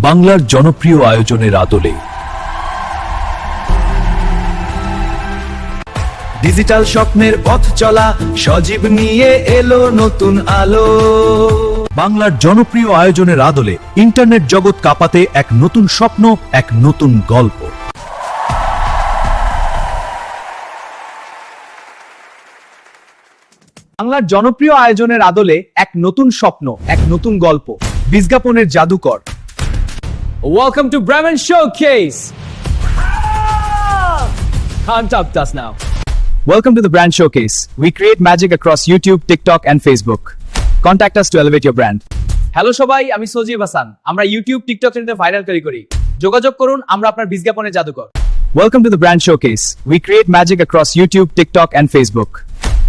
বাংলার জনপ্রিয় আয়োজনের আদলে ডিজিটাল স্বপ্নের পথ চলা সজীব নিয়ে এলো নতুন আলো। বাংলার জনপ্রিয় আয়োজনের আদলে ইন্টারনেট জগৎ কাঁপাতে এক নতুন স্বপ্ন, এক নতুন গল্প। বাংলার জনপ্রিয় আয়োজনের আদলে এক নতুন স্বপ্ন, এক নতুন গল্প, বিজ্ঞাপনের জাদুকর। Welcome to Brahman Showcase. Can't up us now. Welcome to the Brand Showcase. We create magic across YouTube, TikTok and Facebook. Contact us to elevate your brand. Hello সবাই, আমি সজীব হাসান। আমরা ইউটিউব, টিকটক চ্যানেলে ভাইরাল করি। যোগাযোগ করুন, আমরা আপনার বিজ্ঞাপনের জাদুকর। Welcome to the Brand Showcase. We create magic across YouTube, TikTok and Facebook.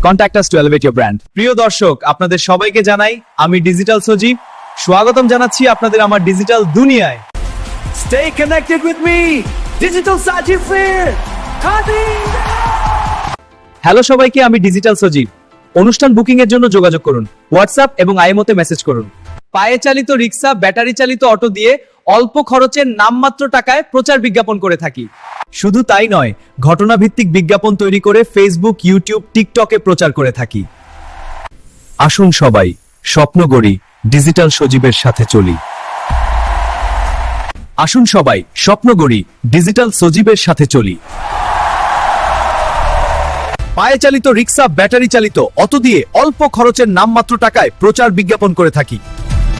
Contact us to elevate your brand. প্রিয় দর্শক, আপনাদের সবাইকে জানাই আমি ডিজিটাল সজীব। স্বাগতম জানাচ্ছি আপনাদের আমার ডিজিটাল দুনিয়ায়। Stay connected with me, Digital Sajib Fair. Hello সবাইকে, আমি ডিজিটাল সজীব। অনুষ্ঠান বুকিং এর জন্য যোগাযোগ করুন, হোয়াটসঅ্যাপ এবং আইএমওতে মেসেজ করুন। পায়ে চালিত রিক্সা, ব্যাটারি চালিত অটো দিয়ে অল্প খরচে নামমাত্র টাকায় প্রচার বিজ্ঞাপন করে থাকি। শুধু তাই নয়, ঘটনাভিত্তিক বিজ্ঞাপন তৈরি করে ফেসবুক, ইউটিউব, টিকটকে প্রচার করে থাকি। আসুন সবাই স্বপ্ন গড়ি, ডিজিটাল সজীবের সাথে চলি। আসুন সবাই স্বপ্ন গড়ি, ডিজিটাল সজীবের সাথে চলি। পায়ে চালিত রিক্সা, ব্যাটারি চালিত অটো দিয়ে অল্প খরচের নামমাত্র টাকায় প্রচার বিজ্ঞাপন করে থাকি।